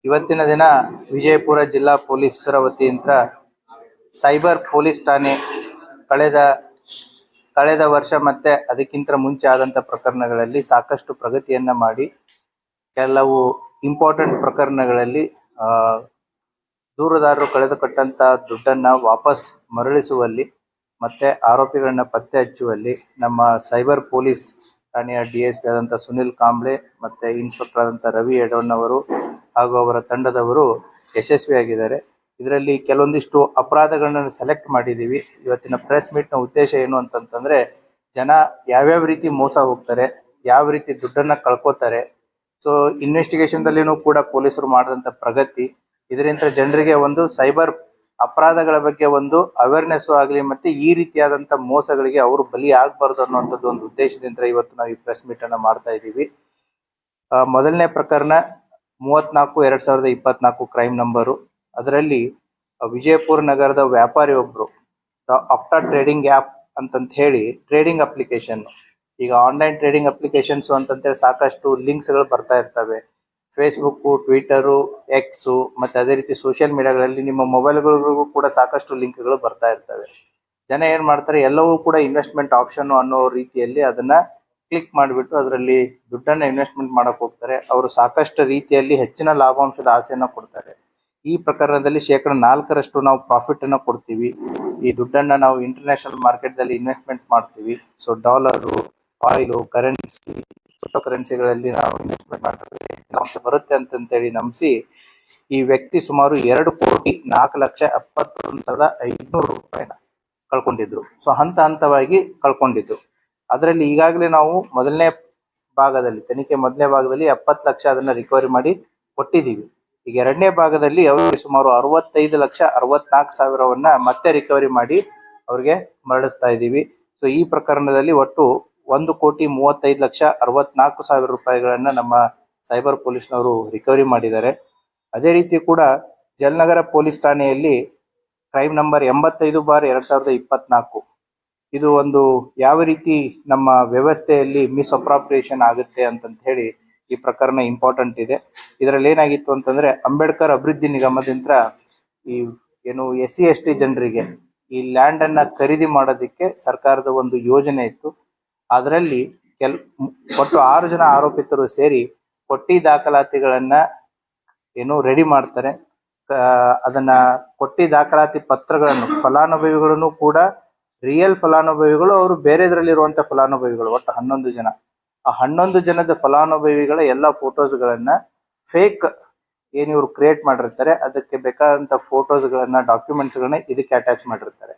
ಇವತ್ತಿನ ದಿನ ವಿಜಯಪುರ ಜಿಲ್ಲಾ ಪೊಲೀಸರ ವತಿಯಿಂದ ಸೈಬರ್ ಪೊಲೀಸ್ ಠಾಣೆ ಕಳೆದ ಕಳೆದ ವರ್ಷ ಮತ್ತೆ ಅದಕ್ಕಿಂತ ಮುಂಚೆ ಆದಂಥ ಪ್ರಕರಣಗಳಲ್ಲಿ ಸಾಕಷ್ಟು ಪ್ರಗತಿಯನ್ನು ಮಾಡಿ ಕೆಲವು ಇಂಪಾರ್ಟೆಂಟ್ ಪ್ರಕರಣಗಳಲ್ಲಿ ದೂರುದಾರರು ಕಳೆದುಕೊಟ್ಟಂಥ ದುಡ್ಡನ್ನು ವಾಪಸ್ ಮರಳಿಸುವಲ್ಲಿ ಮತ್ತು ಆರೋಪಿಗಳನ್ನ ಪತ್ತೆ ಹಚ್ಚುವಲ್ಲಿ ನಮ್ಮ ಸೈಬರ್ ಪೊಲೀಸ್ ಠಾಣೆಯ DSP ಆದಂಥ ಸುನಿಲ್ ಕಾಂಬ್ಳೆ ಮತ್ತು ಇನ್ಸ್ಪೆಕ್ಟರ್ ಆದಂಥ ರವಿ ಎಡವಣ್ಣವರು ಹಾಗೂ ಅವರ ತಂಡದವರು ಯಶಸ್ವಿಯಾಗಿದ್ದಾರೆ. ಇದರಲ್ಲಿ ಕೆಲವೊಂದಿಷ್ಟು ಅಪರಾಧಗಳನ್ನ ಸೆಲೆಕ್ಟ್ ಮಾಡಿದ್ದೀವಿ. ಇವತ್ತಿನ ಪ್ರೆಸ್ ಮೀಟ್ನ ಉದ್ದೇಶ ಏನು ಅಂತಂತಂದರೆ, ಜನ ಯಾವ್ಯಾವ ರೀತಿ ಮೋಸ ಹೋಗ್ತಾರೆ, ಯಾವ ರೀತಿ ದುಡ್ಡನ್ನು ಕಳ್ಕೊತಾರೆ. ಸೊ ಇನ್ವೆಸ್ಟಿಗೇಷನ್ದಲ್ಲಿನೂ ಕೂಡ ಪೊಲೀಸರು ಮಾಡಿದಂಥ ಪ್ರಗತಿ, ಇದರಿಂದ ಜನರಿಗೆ ಒಂದು ಸೈಬರ್ ಅಪರಾಧಗಳ ಬಗ್ಗೆ ಒಂದು ಅವೇರ್ನೆಸ್ಸು ಆಗಲಿ ಮತ್ತು ಈ ರೀತಿಯಾದಂಥ ಮೋಸಗಳಿಗೆ ಅವರು ಬಲಿ ಆಗಬಾರ್ದು ಅನ್ನುವಂಥದ್ದು ಒಂದು ಉದ್ದೇಶದಿಂದ ಇವತ್ತು ನಾವು ಈ ಪ್ರೆಸ್ ಮೀಟನ್ನು ಮಾಡ್ತಾ ಇದ್ದೀವಿ. ಮೊದಲನೇ ಪ್ರಕರಣ 34/2024 ಕ್ರೈಮ್ ನಂಬರು. ಅದರಲ್ಲಿ ವಿಜಯಪುರ ನಗರದ ವ್ಯಾಪಾರಿ ಒಬ್ಬರು ಅಪ್ಟಾ ಟ್ರೇಡಿಂಗ್ ಆ್ಯಪ್ ಅಂತಂತ ಹೇಳಿ ಟ್ರೇಡಿಂಗ್ ಅಪ್ಲಿಕೇಶನ್, ಈಗ ಆನ್ಲೈನ್ ಟ್ರೇಡಿಂಗ್ ಅಪ್ಲಿಕೇಶನ್ಸು ಅಂತಂತೇಳಿ ಸಾಕಷ್ಟು ಲಿಂಕ್ಸ್ಗಳು ಬರ್ತಾ ಇರ್ತವೆ. ಫೇಸ್ಬುಕ್ಕು, ಟ್ವಿಟರು, ಎಕ್ಸು ಮತ್ತು ಅದೇ ರೀತಿ ಸೋಷಿಯಲ್ ಮೀಡಿಯಾಗಳಲ್ಲಿ ನಿಮ್ಮ ಮೊಬೈಲ್ಗಳಿಗೂ ಕೂಡ ಸಾಕಷ್ಟು ಲಿಂಕ್ಗಳು ಬರ್ತಾ ಇರ್ತವೆ. ಜನ ಏನು ಮಾಡ್ತಾರೆ, ಎಲ್ಲವೂ ಕೂಡ ಇನ್ವೆಸ್ಟ್ಮೆಂಟ್ ಆಪ್ಷನ್ನು ಅನ್ನೋ ರೀತಿಯಲ್ಲಿ ಅದನ್ನು ಕ್ಲಿಕ್ ಮಾಡಿಬಿಟ್ಟು ಅದರಲ್ಲಿ ದುಡ್ಡನ್ನು ಇನ್ವೆಸ್ಟ್ಮೆಂಟ್ ಮಾಡೋಕ್ಕೆ ಹೋಗ್ತಾರೆ. ಅವರು ಸಾಕಷ್ಟು ರೀತಿಯಲ್ಲಿ ಹೆಚ್ಚಿನ ಲಾಭಾಂಶದ ಆಸೆಯನ್ನು ಕೊಡ್ತಾರೆ. ಈ ಪ್ರಕರಣದಲ್ಲಿ 4% ನಾವು ಪ್ರಾಫಿಟನ್ನು ಕೊಡ್ತೀವಿ. ಈ ದುಡ್ಡನ್ನು ನಾವು ಇಂಟರ್ನ್ಯಾಷನಲ್ ಮಾರ್ಕೆಟ್ದಲ್ಲಿ ಇನ್ವೆಸ್ಟ್ಮೆಂಟ್ ಮಾಡ್ತೀವಿ. So dollar, oil, currency, crypto ಕರೆನ್ಸಿಗಳಲ್ಲಿ ನಾವು ಇನ್ವೆಸ್ಟ್ಮೆಂಟ್ ಮಾಡಿದ್ರೆ ಅಂಶ ಬರುತ್ತೆ ಅಂತಂತೇಳಿ ನಂಬಿಸಿ ಈ ವ್ಯಕ್ತಿ ಸುಮಾರು 2,04,71,500 ರೂಪಾಯಿನ ಕಳ್ಕೊಂಡಿದ್ರು. ಸೊ ಹಂತವಾಗಿ ಕಳ್ಕೊಂಡಿದ್ರು. ಅದರಲ್ಲಿ ಈಗಾಗಲೇ ನಾವು ತನಿಖೆ ಮೊದಲನೇ ಭಾಗದಲ್ಲಿ 70 ಲಕ್ಷ ಅದನ್ನು ರಿಕವರಿ ಮಾಡಿ ಕೊಟ್ಟಿದ್ದೀವಿ. ಈಗ ಎರಡನೇ ಭಾಗದಲ್ಲಿ ಅವರಿಗೆ ಸುಮಾರು 65,64,000 ಮತ್ತೆ ರಿಕವರಿ ಮಾಡಿ ಅವ್ರಿಗೆ ಮರಳಿಸ್ತಾ ಇದ್ದೀವಿ. ಸೊ ಈ ಪ್ರಕರಣದಲ್ಲಿ ಒಟ್ಟು 1,35,64,000 ರೂಪಾಯಿಗಳನ್ನು ನಮ್ಮ ಸೈಬರ್ ಪೊಲೀಸ್ನವರು ರಿಕವರಿ ಮಾಡಿದ್ದಾರೆ. ಅದೇ ರೀತಿ ಕೂಡ ಜಲನಗರ ಪೊಲೀಸ್ ಠಾಣೆಯಲ್ಲಿ ಕ್ರೈಮ್ ನಂಬರ್ 85/2024 ಇದು ಒಂದು ಯಾವ ರೀತಿ ನಮ್ಮ ವ್ಯವಸ್ಥೆಯಲ್ಲಿ ಮಿಸ್ಅಪ್ರಾಪ್ರಿಯೇಷನ್ ಆಗುತ್ತೆ ಅಂತಂತ ಹೇಳಿ ಈ ಪ್ರಕರಣ ಇಂಪಾರ್ಟೆಂಟ್ ಇದೆ. ಇದರಲ್ಲಿ ಏನಾಗಿತ್ತು ಅಂತಂದರೆ, ಅಂಬೇಡ್ಕರ್ ಅಭಿವೃದ್ಧಿ ನಿಗಮದಿಂದ ಈ SC/ST ಜನರಿಗೆ ಈ ಲ್ಯಾಂಡನ್ನು ಖರೀದಿ ಮಾಡೋದಕ್ಕೆ ಸರ್ಕಾರದ ಒಂದು ಯೋಜನೆ ಇತ್ತು. ಅದರಲ್ಲಿ ಒಟ್ಟು 6 ಜನ ಆರೋಪಿತರು ಸೇರಿ ಕೊಟ್ಟಿ ದಾಖಲಾತಿಗಳನ್ನು ರೆಡಿ ಮಾಡ್ತಾರೆ. ಅದನ್ನು ಕೊಟ್ಟಿ ದಾಖಲಾತಿ ಪತ್ರಗಳನ್ನು ಫಲಾನುಭವಿಗಳನ್ನು ಕೂಡ ರಿಯಲ್ ಫಲಾನುಭವಿಗಳು, ಅವರು ಬೇರೆದ್ರಲ್ಲಿರುವಂಥ ಫಲಾನುಭವಿಗಳು, ಒಟ್ಟು 11 ಜನ. ಆ 11 ಜನದ ಫಲಾನುಭವಿಗಳ ಎಲ್ಲ ಫೋಟೋಸ್ಗಳನ್ನು ಫೇಕ್ ಇವರು ಕ್ರಿಯೇಟ್ ಮಾಡಿರ್ತಾರೆ. ಅದಕ್ಕೆ ಬೇಕಾದಂಥ ಫೋಟೋಸ್ಗಳನ್ನು, ಡಾಕ್ಯುಮೆಂಟ್ಸ್ಗಳನ್ನ ಇದಕ್ಕೆ ಅಟ್ಯಾಚ್ ಮಾಡಿರ್ತಾರೆ.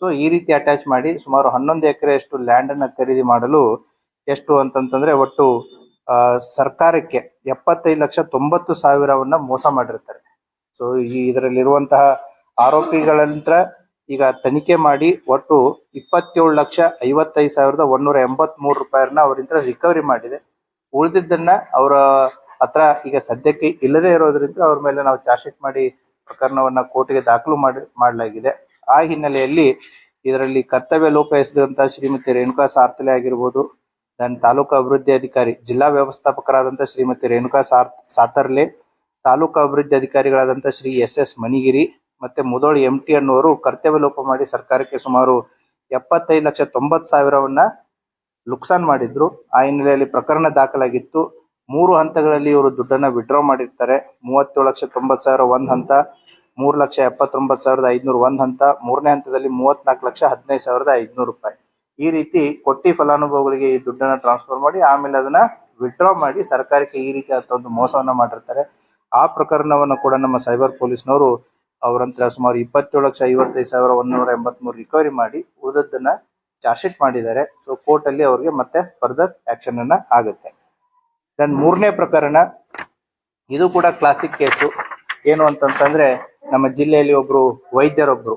ಸೊ ಈ ರೀತಿ ಅಟ್ಯಾಚ್ ಮಾಡಿ ಸುಮಾರು 11 ಎಕರೆಯಷ್ಟು ಲ್ಯಾಂಡನ್ನು ಖರೀದಿ ಮಾಡಲು ಎಷ್ಟು ಅಂತಂತಂದರೆ ಒಟ್ಟು ಸರ್ಕಾರಕ್ಕೆ 75,90,000 ಮೋಸ ಮಾಡಿರ್ತಾರೆ. ಸೊ ಇದರಲ್ಲಿರುವಂತಹ ಆರೋಪಿಗಳಂತ್ರ ಈಗ ತನಿಖೆ ಮಾಡಿ ಒಟ್ಟು 27,55,183 ರೂಪಾಯಿನ ಅವರಿಂದ ರಿಕವರಿ ಮಾಡಿದೆ. ಉಳಿದಿದ್ದನ್ನು ಅವರ ಹತ್ರ ಈಗ ಸದ್ಯಕ್ಕೆ ಇಲ್ಲದೇ ಇರೋದ್ರಿಂದ ಅವ್ರ ಮೇಲೆ ನಾವು ಚಾರ್ಜ್ ಶೀಟ್ ಮಾಡಿ ಪ್ರಕರಣವನ್ನು ಕೋರ್ಟಿಗೆ ದಾಖಲು ಮಾಡಲಾಗಿದೆ. ಆ ಹಿನ್ನೆಲೆಯಲ್ಲಿ ಇದರಲ್ಲಿ ಕರ್ತವ್ಯ ಲೋಪ ಎಸೆದಂಥ ಶ್ರೀಮತಿ ರೇಣುಕಾ ಸಾರ್ತಲೆ ಆಗಿರ್ಬೋದು, ತಾಲೂಕು ಅಭಿವೃದ್ಧಿ ಅಧಿಕಾರಿ, ಜಿಲ್ಲಾ ವ್ಯವಸ್ಥಾಪಕರಾದಂಥ ಶ್ರೀಮತಿ ರೇಣುಕಾ ಸಾತರ್ಲೆ, ತಾಲೂಕು ಅಭಿವೃದ್ಧಿ ಅಧಿಕಾರಿಗಳಾದಂಥ ಶ್ರೀ SS ಮನಿಗಿರಿ ಮತ್ತು ಮುದೋಳಿ MT ಅನ್ನೋರು ಕರ್ತವ್ಯ ಲೋಪ ಮಾಡಿ ಸರ್ಕಾರಕ್ಕೆ ಸುಮಾರು 75,90,000 ನುಕ್ಸಾನ್ ಮಾಡಿದ್ರು. ಆ ಹಿನ್ನೆಲೆಯಲ್ಲಿ ಪ್ರಕರಣ ದಾಖಲಾಗಿತ್ತು. 3 ಹಂತಗಳಲ್ಲಿ ಇವರು ದುಡ್ಡನ್ನು ವಿಡ್ರಾ ಮಾಡಿರ್ತಾರೆ. 37,90,000 ಒಂದು ಹಂತ, 3,79,500 ಒಂದು ಹಂತ, ಮೂರನೇ ಹಂತದಲ್ಲಿ 34,15,500 ರೂಪಾಯಿ. ಈ ರೀತಿ ಕೊಟ್ಟಿ ಫಲಾನುಭವಿಗಳಿಗೆ ಈ ದುಡ್ಡನ್ನು ಟ್ರಾನ್ಸ್ಫರ್ ಮಾಡಿ ಆಮೇಲೆ ಅದನ್ನು ವಿಡ್ರಾ ಮಾಡಿ ಸರ್ಕಾರಕ್ಕೆ ಈ ರೀತಿ ಒಂದು ಮೋಸವನ್ನು ಮಾಡಿರ್ತಾರೆ. ಆ ಪ್ರಕರಣವನ್ನು ಕೂಡ ನಮ್ಮ ಸೈಬರ್ ಪೊಲೀಸ್ನವರು ಅವರಂತರ ಸುಮಾರು 27,55,183 ರಿಕವರಿ ಮಾಡಿ ಉಳಿದದ್ದನ್ನು ಚಾರ್ಜ್ ಶೀಟ್ ಮಾಡಿದ್ದಾರೆ. ಸೊ ಕೋರ್ಟಲ್ಲಿ ಅವ್ರಿಗೆ ಮತ್ತೆ ಫರ್ದರ್ ಆ್ಯಕ್ಷನ್ ಅನ್ನು ಆಗುತ್ತೆ. ದೆನ್ ಮೂರನೇ ಪ್ರಕರಣ, ಇದು ಕೂಡ ಕ್ಲಾಸಿಕ್ ಕೇಸು. ಏನು ಅಂತಂತಂದರೆ, ನಮ್ಮ ಜಿಲ್ಲೆಯಲ್ಲಿ ಒಬ್ಬರು ವೈದ್ಯರೊಬ್ಬರು,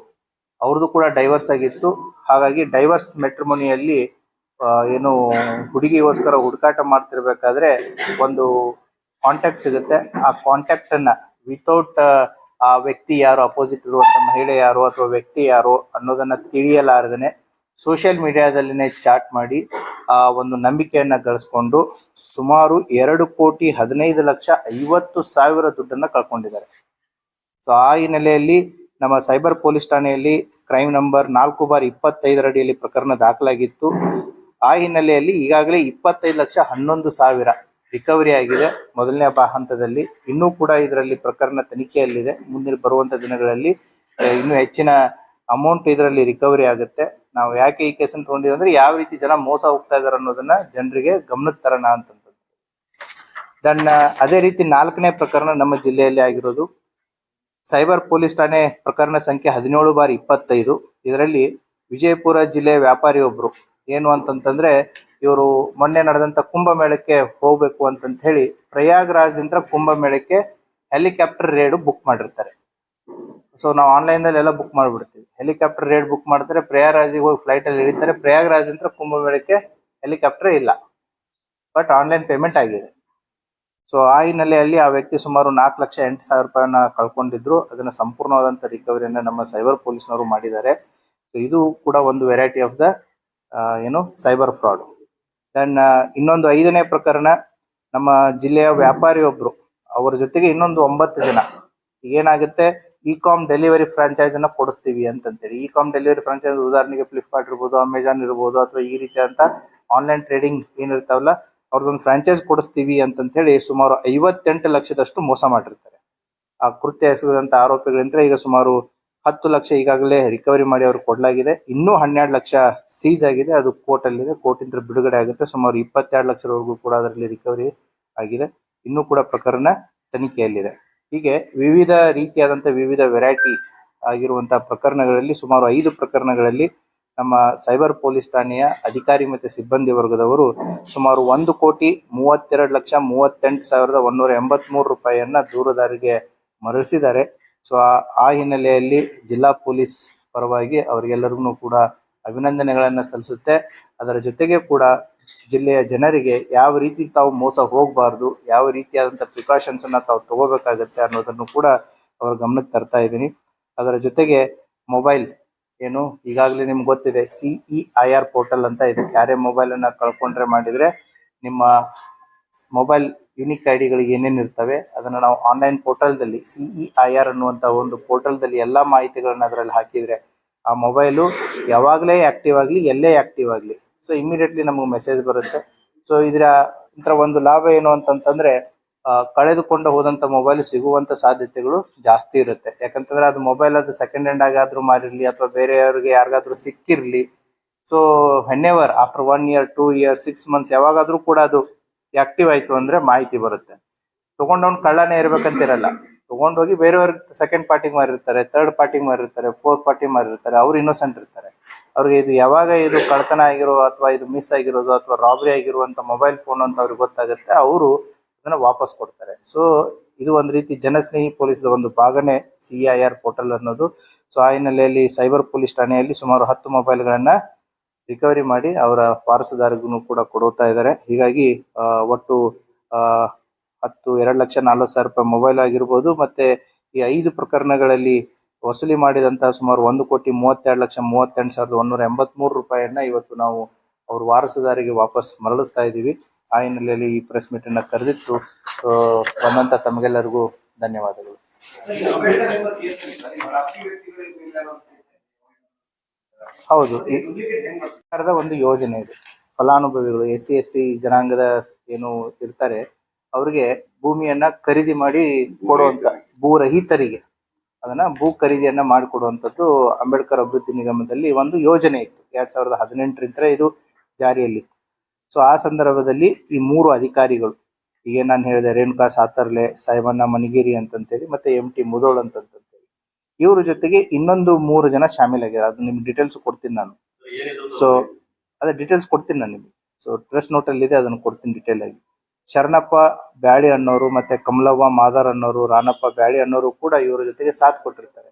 ಅವ್ರದ್ದು ಕೂಡ ಡೈವರ್ಸ್ ಆಗಿತ್ತು. ಹಾಗಾಗಿ ಡೈವರ್ಸ್ ಮೆಟ್ರಿಮೋನಿಯಲ್ಲಿ ಹುಡುಗಿಗೋಸ್ಕರ ಹುಡುಕಾಟ ಮಾಡ್ತಿರ್ಬೇಕಾದ್ರೆ ಒಂದು ಕಾಂಟ್ಯಾಕ್ಟ್ ಸಿಗುತ್ತೆ. ಆ ಕಾಂಟ್ಯಾಕ್ಟನ್ನು ವಿತೌಟ್ ಆ ವ್ಯಕ್ತಿ ಯಾರು, ಅಪೋಸಿಟ್ ಇರುವಂಥ ಮಹಿಳೆ ಯಾರು ಅಥವಾ ವ್ಯಕ್ತಿ ಯಾರು ಅನ್ನೋದನ್ನು ತಿಳಿಯಲಾರದೇ ಸೋಷಿಯಲ್ ಮೀಡಿಯಾದಲ್ಲಿನೇ ಚಾಟ್ ಮಾಡಿ ಆ ಒಂದು ನಂಬಿಕೆಯನ್ನ ಗಳಿಸ್ಕೊಂಡು ಸುಮಾರು 2,15,50,000 ದುಡ್ಡನ್ನ ಕಳ್ಕೊಂಡಿದ್ದಾರೆ. ಸೊ ಆ ಹಿನ್ನೆಲೆಯಲ್ಲಿ ನಮ್ಮ ಸೈಬರ್ ಪೊಲೀಸ್ ಠಾಣೆಯಲ್ಲಿ ಕ್ರೈಮ್ ನಂಬರ್ 4/25 ಅಡಿಯಲ್ಲಿ ಪ್ರಕರಣ ದಾಖಲಾಗಿತ್ತು. ಆ ಹಿನ್ನೆಲೆಯಲ್ಲಿ ಈಗಾಗಲೇ 25,11,000 ರಿಕವರಿ ಆಗಿದೆ ಮೊದಲನೇ ಹಂತದಲ್ಲಿ. ಇನ್ನೂ ಕೂಡ ಇದರಲ್ಲಿ ಪ್ರಕರಣ ತನಿಖೆಯಲ್ಲಿದೆ. ಮುಂದಿನ ಬರುವಂತ ದಿನಗಳಲ್ಲಿ ಇನ್ನೂ ಹೆಚ್ಚಿನ ಅಮೌಂಟ್ ಇದರಲ್ಲಿ ರಿಕವರಿ ಆಗುತ್ತೆ. ನಾವು ಯಾಕೆ ಈ ಕೇಸನ್ನು ತಗೊಂಡಿದ್ದೀವಿ ಅಂದ್ರೆ ಯಾವ ರೀತಿ ಜನ ಮೋಸ ಹೋಗ್ತಾ ಇದಾರೆ ಅನ್ನೋದನ್ನ ಜನರಿಗೆ ಗಮನಕ್ಕೆ ತರೋಣ ಅಂತಂತದ್ದು. ಅದೇ ರೀತಿ 4ನೇ ಪ್ರಕರಣ ನಮ್ಮ ಜಿಲ್ಲೆಯಲ್ಲಿ ಆಗಿರೋದು ಸೈಬರ್ ಪೊಲೀಸ್ ಠಾಣೆ ಪ್ರಕರಣ ಸಂಖ್ಯೆ 17/25. ಇದರಲ್ಲಿ ವಿಜಯಪುರ ಜಿಲ್ಲೆಯ ವ್ಯಾಪಾರಿ ಒಬ್ರು ಏನು ಅಂತಂತಂದ್ರೆ ಇವರು ಮೊನ್ನೆ ನಡೆದಂತ ಕುಂಭಮೇಳಕ್ಕೆ ಹೋಗ್ಬೇಕು ಅಂತಂತ ಹೇಳಿ ಪ್ರಯಾಗ್ರಾಜ್ದಿಂದ ಕುಂಭಮೇಳಕ್ಕೆ ಹೆಲಿಕಾಪ್ಟರ್ ರೇಡ್ ಬುಕ್ ಮಾಡಿರ್ತಾರೆ. ಸೊ ನಾವು ಆನ್ಲೈನ್ ದಲ್ಲಿ ಎಲ್ಲ ಬುಕ್ ಮಾಡ್ಬಿಡ್ತೀವಿ. ಹೆಲಿಕಾಪ್ಟರ್ ರೇಡ್ ಬುಕ್ ಮಾಡ್ತಾರೆ, ಪ್ರಯಾಗ್ರಾಜಿಗೆ ಹೋಗಿ ಫ್ಲೈಟ್ ಅಲ್ಲಿ ಇಳಿತಾರೆ. ಪ್ರಯಾಗ್ರಾಜ್ದಿಂದ ಕುಂಭಮೇಳಕ್ಕೆ ಹೆಲಿಕಾಪ್ಟರ್ ಇಲ್ಲ, ಬಟ್ ಆನ್ಲೈನ್ ಪೇಮೆಂಟ್ ಆಗಿದೆ. ಸೊ ಆ ಹಿನ್ನೆಲೆಯಲ್ಲಿ ಆ ವ್ಯಕ್ತಿ ಸುಮಾರು 4,08,000 ರೂಪಾಯಿನ ಕಳ್ಕೊಂಡಿದ್ರು. ಅದನ್ನ ಸಂಪೂರ್ಣವಾದಂತ ರಿಕವರಿಯನ್ನ ನಮ್ಮ ಸೈಬರ್ ಪೊಲೀಸ್ನವರು ಮಾಡಿದ್ದಾರೆ. ಸೊ ಇದು ಕೂಡ ಒಂದು variety of the cyber fraud. Then ಇನ್ನೊಂದು 5ನೇ ಪ್ರಕರಣ ನಮ್ಮ ಜಿಲ್ಲೆಯ ವ್ಯಾಪಾರಿ ಒಬ್ರು, ಅವರ ಜೊತೆಗೆ ಇನ್ನೊಂದು 9 ಜನ ಏನಾಗುತ್ತೆ ಇ-ಕಾಮ್ ಡೆಲಿವರಿ ಫ್ರಾಂಚೈಸ್ ಅನ್ನ ಕೊಡಿಸ್ತೀವಿ ಅಂತಂತೇಳಿ. ಇ-ಕಾಮ್ ಡೆಲಿವರಿ ಫ್ರಾಂಚೈಸ್ ಉದಾಹರಣೆಗೆ ಫ್ಲಿಪ್ಕಾರ್ಟ್ ಇರ್ಬೋದು, ಅಮೆಜಾನ್ ಇರ್ಬೋದು, ಅಥವಾ ಈ ರೀತಿಯಾದಂತ ಆನ್ಲೈನ್ ಟ್ರೇಡಿಂಗ್ ಏನಿರ್ತಾವಲ್ಲ ಅವ್ರದ್ದೊಂದು ಫ್ರಾಂಚೈಸ್ ಕೊಡಿಸ್ತೀವಿ ಅಂತಂತ ಹೇಳಿ ಸುಮಾರು 58 ಲಕ್ಷದಷ್ಟು ಮೋಸ ಮಾಡಿರ್ತಾರೆ. ಆ ಕೃತ್ಯ ಎಸಗದಂತ ಆರೋಪಿಗಳಿಂದ ಈಗ ಸುಮಾರು 10 ಲಕ್ಷ ಈಗಾಗಲೇ ರಿಕವರಿ ಮಾಡಿ ಅವ್ರಿಗೆ ಕೊಡಲಾಗಿದೆ. ಇನ್ನೂ 12 ಲಕ್ಷ ಸೀಸ್ ಆಗಿದೆ. ಅದು ಕೋರ್ಟ್ ಅಲ್ಲಿದೆ, ಕೋರ್ಟಿಂದ ಬಿಡುಗಡೆ ಆಗುತ್ತೆ. ಸುಮಾರು 22 ಲಕ್ಷದವರೆಗೂ ಕೂಡ ಅದರಲ್ಲಿ ರಿಕವರಿ ಆಗಿದೆ. ಇನ್ನೂ ಕೂಡ ಪ್ರಕರಣ ತನಿಖೆಯಲ್ಲಿದೆ. ಹೀಗೆ ವಿವಿಧ ರೀತಿಯಾದಂತ ವಿವಿಧ ವೆರೈಟಿ ಆಗಿರುವಂತಹ ಪ್ರಕರಣಗಳಲ್ಲಿ ಸುಮಾರು 5 ಪ್ರಕರಣಗಳಲ್ಲಿ ನಮ್ಮ ಸೈಬರ್ ಪೊಲೀಸ್ ಠಾಣೆಯ ಅಧಿಕಾರಿ ಮತ್ತು ಸಿಬ್ಬಂದಿ ವರ್ಗದವರು ಸುಮಾರು 1,32,38,183 ರೂಪಾಯಿಯನ್ನ ದೂರುದಾರರಿಗೆ ಮರಳಿಸಿದ್ದಾರೆ. ಸೊ ಆ ಹಿನ್ನೆಲೆಯಲ್ಲಿ ಜಿಲ್ಲಾ ಪೊಲೀಸ್ ಪರವಾಗಿ ಅವರಿಗೆಲ್ಲರಿಗೂ ಕೂಡ ಅಭಿನಂದನೆಗಳನ್ನ ಸಲ್ಲಿಸುತ್ತೆ. ಅದರ ಜೊತೆಗೆ ಕೂಡ ಜಿಲ್ಲೆಯ ಜನರಿಗೆ ಯಾವ ರೀತಿ ತಾವು ಮೋಸ ಹೋಗಬಾರ್ದು, ಯಾವ ರೀತಿಯಾದಂಥ ಪ್ರಿಕಾಷನ್ಸ್ ಅನ್ನ ತಾವು ತಗೋಬೇಕಾಗತ್ತೆ ಅನ್ನೋದನ್ನು ಕೂಡ ಅವರ ಗಮನಕ್ಕೆ ತರ್ತಾ ಇದ್ದೀನಿ. ಅದರ ಜೊತೆಗೆ ಮೊಬೈಲ್ ಏನು ಈಗಾಗಲೇ ನಿಮ್ಗೆ ಗೊತ್ತಿದೆ, CEIR ಪೋರ್ಟಲ್ ಅಂತ ಇದೆ. ಯಾರೇ ಮೊಬೈಲ್ ಅನ್ನ ಕಳ್ಕೊಂಡ್ರೆ ಮಾಡಿದ್ರೆ ನಿಮ್ಮ ಮೊಬೈಲ್ ಯುನಿಕ್ ಐಡಿಗಳಿಗೆ ಏನೇನು ಇರ್ತವೆ ಅದನ್ನ ನಾವು ಆನ್ಲೈನ್ ಪೋರ್ಟಲ್ದಲ್ಲಿ CEIR ಅನ್ನುವಂಥ ಒಂದು ಪೋರ್ಟಲ್ದಲ್ಲಿ ಎಲ್ಲಾ ಮಾಹಿತಿಗಳನ್ನ ಅದರಲ್ಲಿ ಹಾಕಿದ್ರೆ ಆ ಮೊಬೈಲು ಯಾವಾಗಲೇ ಆಕ್ಟಿವ್ ಆಗಲಿ, ಎಲ್ಲೇ ಆಕ್ಟಿವ್ ಆಗಲಿ, ಸೊ ಇಮಿಡಿಯೇಟ್ಲಿ ನಮಗೆ ಮೆಸೇಜ್ ಬರುತ್ತೆ. ಸೊ ಇದರ ಒಂದು ಲಾಭ ಏನು ಅಂತಂತಂದ್ರೆ ಕಳೆದುಕೊಂಡು ಹೋದಂತ ಮೊಬೈಲ್ ಸಿಗುವಂತ ಸಾಧ್ಯತೆಗಳು ಜಾಸ್ತಿ ಇರುತ್ತೆ. ಯಾಕಂತಂದ್ರೆ ಅದು ಮೊಬೈಲ್ ಅದು ಸೆಕೆಂಡ್ ಹ್ಯಾಂಡ್ ಆಗಾದ್ರೂ ಮಾರಿರ್ಲಿ ಅಥವಾ ಬೇರೆಯವ್ರಿಗೆ ಯಾರಿಗಾದ್ರೂ ಸಿಕ್ಕಿರ್ಲಿ, so whenever after 1 year 2 years 6 months ಯಾವಾಗಾದ್ರೂ ಕೂಡ ಅದು ಆಕ್ಟಿವ್ ಆಯ್ತು ಅಂದ್ರೆ ಮಾಹಿತಿ ಬರುತ್ತೆ. ತಗೊಂಡವ್ನು ಕಳ್ಳನೇ ಇರ್ಬೇಕಂತಿರಲ್ಲ, ತಗೊಂಡೋಗಿ ಬೇರೆಯವ್ರಿಗೆ ಸೆಕೆಂಡ್ ಪಾರ್ಟಿಗೆ ಮಾರಿರ್ತಾರೆ, ಥರ್ಡ್ ಪಾರ್ಟಿಗೆ ಮಾರಿರ್ತಾರೆ, ಫೋರ್ತ್ ಪಾರ್ಟಿ ಮಾರಿರ್ತಾರೆ. ಅವ್ರು ಇನ್ನೋಸೆಂಟ್ ಇರ್ತಾರೆ. ಅವ್ರಿಗೆ ಇದು ಯಾವಾಗ ಇದು ಕಳ್ತನ ಆಗಿರೋ ಅಥವಾ ಇದು ಮಿಸ್ ಆಗಿರೋದು ಅಥವಾ ರಾಬರಿ ಆಗಿರುವಂತ ಮೊಬೈಲ್ ಫೋನ್ ಅಂತ ಅವ್ರಿಗೆ ಗೊತ್ತಾಗುತ್ತೆ, ಅವರು ಅದನ್ನ ವಾಪಸ್ ಕೊಡ್ತಾರೆ. ಸೊ ಇದು ಒಂದು ರೀತಿ ಜನಸ್ನೇಹಿ ಪೊಲೀಸ್ ಒಂದು ಭಾಗನೇ CEIR ಪೋರ್ಟಲ್ ಅನ್ನೋದು. ಸೊ ಆ ಹಿನ್ನೆಲೆಯಲ್ಲಿ ಸೈಬರ್ ಪೊಲೀಸ್ ಠಾಣೆಯಲ್ಲಿ ಸುಮಾರು 10 ಮೊಬೈಲ್ಗಳನ್ನ ರಿಕವರಿ ಮಾಡಿ ಅವರ ವಾರಸುದಾರರಿಗೂ ಕೂಡ ಕೊಡುತ್ತಾ ಇದ್ದಾರೆ. ಹೀಗಾಗಿ ಒಟ್ಟು 2,40,40,000 ರೂಪಾಯಿ ಮೊಬೈಲ್ ಆಗಿರ್ಬೋದು, ಮತ್ತೆ ಈ 5 ಪ್ರಕರಣಗಳಲ್ಲಿ ವಸೂಲಿ ಮಾಡಿದಂತಹ ಸುಮಾರು 1,32,38,183 ರೂಪಾಯಿಯನ್ನ ಇವತ್ತು ನಾವು ಅವ್ರ ವಾರಸುದಾರಿಗೆ ವಾಪಸ್ ಮರಳಿಸ್ತಾ ಇದ್ದೀವಿ. ಆ ಹಿನ್ನೆಲೆಯಲ್ಲಿ ಈ ಪ್ರೆಸ್ ಮೀಟ್ ಅನ್ನ ಕರೆದಿತ್ತು. ಬಂದಂತ ತಮಗೆಲ್ಲರಿಗೂ ಧನ್ಯವಾದಗಳು. ಹೌದು, ಈ ಸರ್ಕಾರದ ಒಂದು ಯೋಜನೆ ಇದೆ. ಫಲಾನುಭವಿಗಳು SC/ST ಜನಾಂಗದ ಏನು ಇರ್ತಾರೆ ಅವ್ರಿಗೆ ಭೂಮಿಯನ್ನ ಖರೀದಿ ಮಾಡಿ ಕೊಡುವಂತ ಭೂರಹಿತರಿಗೆ ಅದನ್ನ ಭೂ ಖರೀದಿಯನ್ನ ಮಾಡಿಕೊಡುವಂಥದ್ದು ಅಂಬೇಡ್ಕರ್ ಅಭಿವೃದ್ಧಿ ನಿಗಮದಲ್ಲಿ ಒಂದು ಯೋಜನೆ ಇತ್ತು. 2018ರಿಂದ ಇದು ಜಾರಿಯಲ್ಲಿತ್ತು. ಸೊ ಆ ಸಂದರ್ಭದಲ್ಲಿ ಈ 3 ಅಧಿಕಾರಿಗಳು, ಈಗ ನಾನು ಹೇಳಿದೆ ರೇಣುಕಾ ಸಾತರ್ಲೆ, ಸಾಹೇಬಣ್ಣ ಮನಿಗೇರಿ ಅಂತಂತೇಳಿ ಮತ್ತೆ MT ಮುದೋಳ್ ಅಂತಂತೇಳಿ, ಇವ್ರ ಜೊತೆಗೆ ಇನ್ನೊಂದು 3 ಜನ ಶಾಮೀಲಾಗ್ಯಾರ. ಅದು ನಿಮ್ಗೆ ಡೀಟೇಲ್ಸ್ ಕೊಡ್ತೀನಿ ನಾನು. ಸೊ ಅದೇ ಡೀಟೇಲ್ಸ್ ಕೊಡ್ತೀನಿ ನಾನು ನಿಮ್ಗೆ. ಸೊ ಪ್ರೆಸ್ ನೋಟ್ ಅಲ್ಲಿ ಇದೆ, ಅದನ್ನು ಕೊಡ್ತೀನಿ ಡೀಟೇಲ್ ಆಗಿ. ಶರಣಪ್ಪ ಬ್ಯಾಳಿ ಅನ್ನೋರು ಮತ್ತೆ ಕಮಲವ್ವ ಮಾದಾರ್ ಅನ್ನೋರು, ರಾಣಪ್ಪ ಬ್ಯಾಳಿ ಅನ್ನೋರು ಕೂಡ ಇವರ ಜೊತೆಗೆ ಸಾಥ್ ಕೊಟ್ಟಿರ್ತಾರೆ.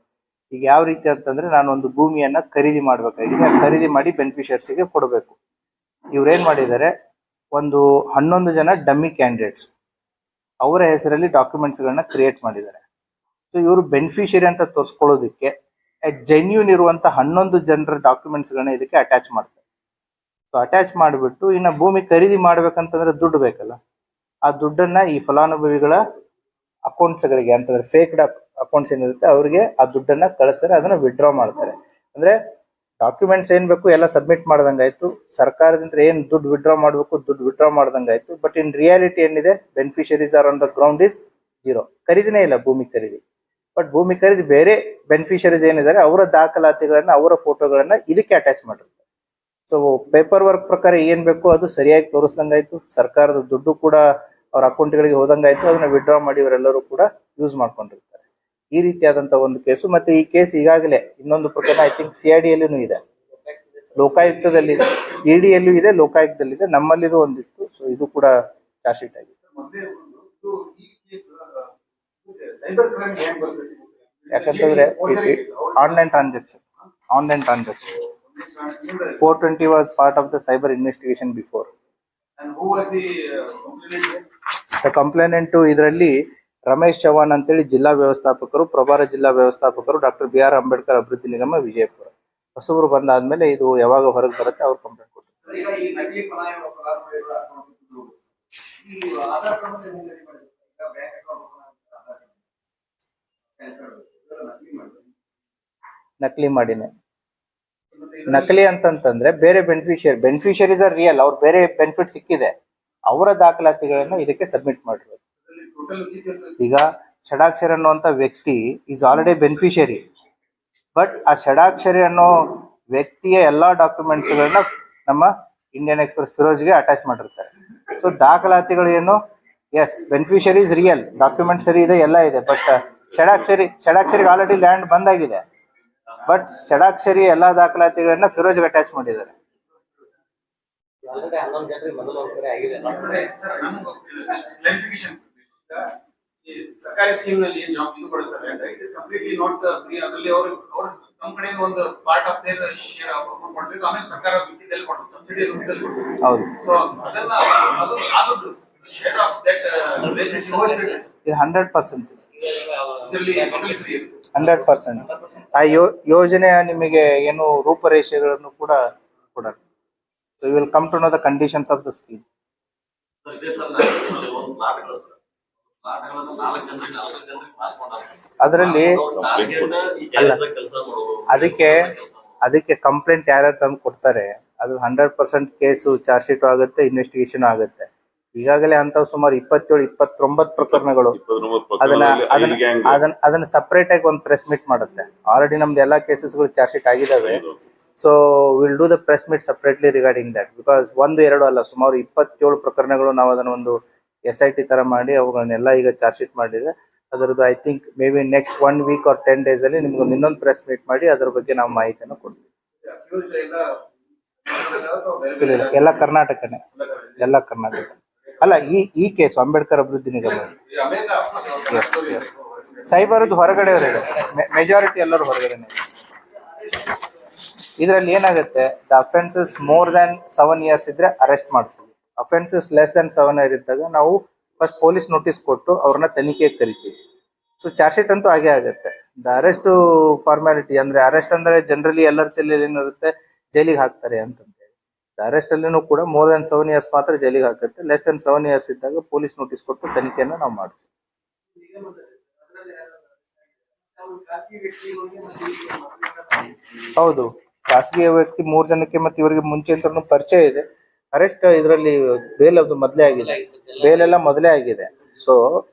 ಈಗ ಯಾವ ರೀತಿ ಅಂತಂದ್ರೆ ನಾನು ಒಂದು ಭೂಮಿಯನ್ನ ಖರೀದಿ ಮಾಡ್ಬೇಕಾಗಿದೆ, ಖರೀದಿ ಮಾಡಿ ಬೆನಿಫಿಷಿಯರ್ಸಿಗೆ ಕೊಡಬೇಕು. ಇವ್ರೇನ್ ಮಾಡಿದ್ದಾರೆ, ಒಂದು 11 ಜನ ಡಮ್ಮಿ ಕ್ಯಾಂಡಿಡೇಟ್ಸ್ ಅವರ ಹೆಸರಲ್ಲಿ ಡಾಕ್ಯುಮೆಂಟ್ಸ್ ಗಳನ್ನ ಕ್ರಿಯೇಟ್ ಮಾಡಿದ್ದಾರೆ. ಸೊ ಇವರು ಬೆನಿಫಿಷಿಯರಿ ಅಂತ ತೋರಿಸ್ಕೊಳ್ಳೋದಕ್ಕೆ ಜೆನ್ಯೂನ್ ಇರುವಂತ 11 ಜನರ ಡಾಕ್ಯುಮೆಂಟ್ಸ್ಗಳನ್ನ ಇದಕ್ಕೆ ಅಟ್ಯಾಚ್ ಮಾಡ್ತಾರೆ. ಸೊ ಅಟ್ಯಾಚ್ ಮಾಡಿಬಿಟ್ಟು ಇನ್ನು ಭೂಮಿ ಖರೀದಿ ಮಾಡ್ಬೇಕಂತಂದ್ರೆ ದುಡ್ಡು ಬೇಕಲ್ಲ, ಆ ದುಡ್ಡನ್ನ ಈ ಫಲಾನುಭವಿಗಳ ಅಕೌಂಟ್ಸ್ಗಳಿಗೆ ಅಂತಂದ್ರೆ ಫೇಕ್ ಅಕೌಂಟ್ಸ್ ಏನಿರುತ್ತೆ ಅವ್ರಿಗೆ ಆ ದುಡ್ಡನ್ನ ಕಳಿಸ್ತಾರೆ, ಅದನ್ನ ವಿಡ್ರಾ ಮಾಡ್ತಾರೆ. ಅಂದ್ರೆ ಡಾಕ್ಯುಮೆಂಟ್ಸ್ ಏನ್ ಬೇಕು ಎಲ್ಲ ಸಬ್ಮಿಟ್ ಮಾಡ್ದಂಗಾಯ್ತು, ಸರ್ಕಾರದಿಂದ ಏನ್ ದುಡ್ಡು ವಿಡ್ರಾ ಮಾಡ್ಬೇಕು ದುಡ್ಡು ವಿಡ್ರಾ ಮಾಡ್ದಂಗಾಯ್ತು. ಬಟ್ ಇನ್ ರಿಯಾಲಿಟಿ ಏನಿದೆ, beneficiaries are on the ground is zero. ಖರೀದಿನೇ ಇಲ್ಲ ಭೂಮಿ ಖರೀದಿ. ಬಟ್ ಭೂಮಿ ಖರೀದಿ ಬೇರೆ ಬೆನಿಫಿಷರೀಸ್ ಏನಿದ್ದಾರೆ ಅವರ ದಾಖಲಾತಿಗಳನ್ನ ಅವರ ಫೋಟೋಗಳನ್ನ ಇದಕ್ಕೆ ಅಟ್ಯಾಚ್ ಮಾಡಿರ್ತಾರೆ. ಸೊ ಪೇಪರ್ ವರ್ಕ್ ಪ್ರಕಾರ ಏನ್ ಬೇಕು ಅದು ಸರಿಯಾಗಿ ತೋರಿಸ್ದಂಗಾಯ್ತು, ಸರ್ಕಾರದ ದುಡ್ಡು ಕೂಡ ಅವ್ರ ಅಕೌಂಟ್ಗಳಿಗೆ ಹೋದಂಗಾಯ್ತು, ಅದನ್ನ ವಿಡ್ರಾ ಮಾಡಿ ಇವರೆಲ್ಲರೂ ಕೂಡ ಯೂಸ್ ಮಾಡ್ಕೊಂಡಿರ್ತಾರೆ. ಈ ರೀತಿಯಾದಂತ ಒಂದು ಕೇಸು. ಮತ್ತೆ ಈ ಕೇಸ್ ಈಗಾಗಲೇ ಇನ್ನೊಂದು ಪ್ರಕರಣ ಐ ಥಿಂಕ್ CID ಇದೆ, ಲೋಕಾಯುಕ್ತದಲ್ಲಿ, ED ಇದೆ, ಲೋಕಾಯುಕ್ತದಲ್ಲಿದೆ, ನಮ್ಮಲ್ಲಿದು ಒಂದಿತ್ತು. ಸೊ ಇದು ಕೂಡ ಚಾರ್ಜ್ ಶೀಟ್ ಆಗಿದೆ. ಯಾಕಂತಂದ್ರೆ online transaction 420 was part of the cyber investigation before. And who was the The complainant ಇದರಲ್ಲಿ ರಮೇಶ್ ಚವ್ಹಾಣ್ ಅಂತೇಳಿ ಜಿಲ್ಲಾ ವ್ಯವಸ್ಥಾಪಕರು, ಪ್ರಭಾರ ಜಿಲ್ಲಾ ವ್ಯವಸ್ಥಾಪಕರು, ಡಾಕ್ಟರ್ BR ಅಂಬೇಡ್ಕರ್ ಅಭಿವೃದ್ಧಿ ನಿಗಮ, ವಿಜಯಪುರ. ಹೊಸಬರು ಬಂದಾದ್ಮೇಲೆ ಇದು ಯಾವಾಗ ಹೊರಗೆ ಬರುತ್ತೆ ಅವ್ರು ಕಂಪ್ಲೇಂಟ್ ಕೊಡ್ತಾರೆ. ನಕಲಿ ಮಾಡಿನೇ. ನಕಲಿ ಅಂತಂತಂದ್ರೆ ಬೇರೆ ಬೆನಿಫಿಷರೀಸ್ ಆರ್ ರಿಯಲ್, ಅವ್ರು ಬೇರೆ ಬೆನಿಫಿಟ್ ಸಿಕ್ಕಿದೆ, ಅವರ ದಾಖಲಾತಿಗಳನ್ನ ಇದಕ್ಕೆ ಸಬ್ಮಿಟ್ ಮಾಡಿರೋದು. ಈಗ ಷಡಾಕ್ಷರಿ ಅನ್ನುವಂತ ವ್ಯಕ್ತಿ ಈಸ್ ಆಲ್ರೆಡಿ ಬೆನಿಫಿಷರಿ, ಬಟ್ ಆ ಷಡಾಕ್ಷರಿ ಅನ್ನೋ ವ್ಯಕ್ತಿಯ ಎಲ್ಲಾ ಡಾಕ್ಯುಮೆಂಟ್ಸ್ಗಳನ್ನ ನಮ್ಮ ಇಂಡಿಯನ್ ಎಕ್ಸ್‌ಪ್ರೆಸ್ ಫಿರೋಜ್ಗೆ ಅಟ್ಯಾಚ್ ಮಾಡಿರ್ತಾರೆ. ಸೊ ದಾಖಲಾತಿಗಳು ಏನು, ಎಸ್ ಬೆನಿಫಿಷರೀಸ್ ರಿಯಲ್, ಡಾಕ್ಯುಮೆಂಟ್ ಸರಿ ಇದೆ, ಎಲ್ಲ ಇದೆ. ಬಟ್ ಷಡಾಕ್ಷರಿಗೆ ಆಲ್ರೆಡಿ ಲ್ಯಾಂಡ್ ಬಂದಾಗಿದೆ, ಬಟ್ ಷಡಾಕ್ಷರಿ ಎಲ್ಲಾ ದಾಖಲಾತಿಗಳನ್ನ ಫಿರೋಜ್ಗೆ ಅಟ್ಯಾಚ್ ಮಾಡಿದ್ದಾರೆ. ಸರ್ಕಾರಿ ಸ್ಕೀಮ್ ನಲ್ಲಿ ಏನ್ ಜಾಬ್ ಇದು ಕೊಡಿಸ್ತಾರೆ ಅಂತ it is completely not free. ಅದರಲ್ಲಿ ಅವರು ನಮ್ಮ ಕಡೆಯಿಂದ ಒಂದು ಪಾರ್ಟ್ ಆಫ್ ದೇರ್ ಶೇರ್ ಕೊಡ್ಬೇಕು, ಆಮೇಲೆ ಸರ್ಕಾರ ಮಿಕ್ಕಿದಲ್ಲಿ ಕೊಡ್ಬೇಕು, ಸಬ್ಸಿಡಿ ರೂಪದಲ್ಲಿ ಕೊಡ್ಬೇಕು. ಹೌದು. ಸೊ ಅದನ್ನ ಅದು ಶೇರ್ ಆಫ್ ದಟ್ ರಿಲೇಶನ್ಶಿಪ್ ಇದು 100% ಇದರಲ್ಲಿ ಟೋಟಲಿ ಫ್ರೀ ಇದೆ. 100%. ಆ ಯೋಜನೆಯ ನಿಮಗೆ ಏನು ರೂಪರೇಷೆಗಳನ್ನು ಕೂಡ ಕೊಡೋಣ. So you will come to know the conditions of the scheme. ಅದರಲ್ಲಿ ಅದಕ್ಕೆ ಕಂಪ್ಲೇಂಟ್ ಯಾರ್ಯಾರು ತಂದು ಕೊಡ್ತಾರೆ, ಅದು 100% ಕೇಸು ಚಾರ್ಜ್ ಶೀಟ್ ಆಗುತ್ತೆ, ಇನ್ವೆಸ್ಟಿಗೇಷನ್ ಆಗುತ್ತೆ. ಈಗಾಗಲೇ ಅಂತವ್ ಸುಮಾರು 27-29 ಪ್ರಕರಣಗಳು. ಅದನ್ನ ಸಪರೇಟ್ ಆಗಿ ಒಂದು ಪ್ರೆಸ್ ಮೀಟ್ ಮಾಡುತ್ತೆ. ಆಲ್ರೆಡಿ ನಮ್ದು ಎಲ್ಲಾ ಕೇಸಸ್ಗಳು ಚಾರ್ಜ್ ಶೀಟ್ ಆಗಿದಾವೆ. So will do the press meet separately regarding that. Because 1-2 ಅಲ್ಲ, ಸುಮಾರು 27 ಪ್ರಕರಣಗಳು ನಾವು ಅದನ್ನ ಒಂದು SIT ತರ ಮಾಡಿ ಅವುಗಳನ್ನೆಲ್ಲ ಈಗ ಚಾರ್ಜ್ ಶೀಟ್ ಮಾಡಿದೆ. ಅದರದ್ದು I think may be next 1 week or 10 days ಅಲ್ಲಿ ನಿಮ್ಗೊಂದು ಇನ್ನೊಂದು ಪ್ರೆಸ್ ಮೀಟ್ ಮಾಡಿ ಅದ್ರ ಬಗ್ಗೆ ನಾವು ಮಾಹಿತಿಯನ್ನು ಕೊಡ್ತೀವಿ. ಎಲ್ಲ ಕರ್ನಾಟಕನೇ, ಎಲ್ಲ ಕರ್ನಾಟಕ ಅಲ್ಲ. ಈ ಕೇಸು ಅಂಬೇಡ್ಕರ್ ಅಭಿವೃದ್ಧಿ ನಿಗಮ ಸೈಬರ್ದು ಹೊರಗಡೆ ಮೆಜಾರಿಟಿ ಎಲ್ಲರೂ ಹೊರಗಡೆನೆ. ಇದರಲ್ಲಿ ಏನಾಗುತ್ತೆ, the offences more than 7 years ಇದ್ರೆ ಅರೆಸ್ಟ್ ಮಾಡ್ತೀವಿ. ಅಫೆನ್ಸಸ್ ಲೆಸ್ ದನ್ 7 years ಇದ್ದಾಗ ನಾವು ಫಸ್ಟ್ ಪೊಲೀಸ್ ನೋಟಿಸ್ ಕೊಟ್ಟು ಅವ್ರನ್ನ ತನಿಖೆಗೆ ಕರಿತೀವಿ. ಸೊ ಚಾರ್ಜ್ ಶೀಟ್ ಅಂತೂ ಹಾಗೆ ಆಗುತ್ತೆ. ದ ಅರೆಸ್ಟ್ ಫಾರ್ಮ್ಯಾಲಿಟಿ ಅಂದ್ರೆ, ಅರೆಸ್ಟ್ ಅಂದ್ರೆ ಜನರಲಿ ಎಲ್ಲರ ತಲೆಯಲ್ಲಿ ಏನಿರುತ್ತೆ, ಜೈಲಿಗೆ ಹಾಕ್ತಾರೆ ಅಂತಂದೇಳಿ. ಅರೆಸ್ಟ್ ಅಲ್ಲಿನೂ ಕೂಡ ಮೋರ್ ದನ್ 7 years ಮಾತ್ರ ಜೈಲಿಗೆ ಹಾಕುತ್ತೆ. ಲೆಸ್ ದನ್ 7 years ಇದ್ದಾಗ ಪೊಲೀಸ್ ನೋಟಿಸ್ ಕೊಟ್ಟು ತನಿಖೆಯನ್ನು ನಾವು ಮಾಡ್ತೀವಿ. ಹೌದು, ಖಾಸಗಿ ವ್ಯಕ್ತಿ 3 ಜನಕ್ಕೆ ಮತ್ತೆ ಇವರಿಗೆ ಮುಂಚೆ ಅಂತ ಪರಿಚಯ ಇದೆ. ಅರೆಸ್ಟ್ ಇದರಲ್ಲಿ ಬೇಲ್ ಅದು ಮೊದಲೇ ಆಗಿದೆ, ಬೇಲ್ ಎಲ್ಲ ಮೊದಲೇ ಆಗಿದೆ. So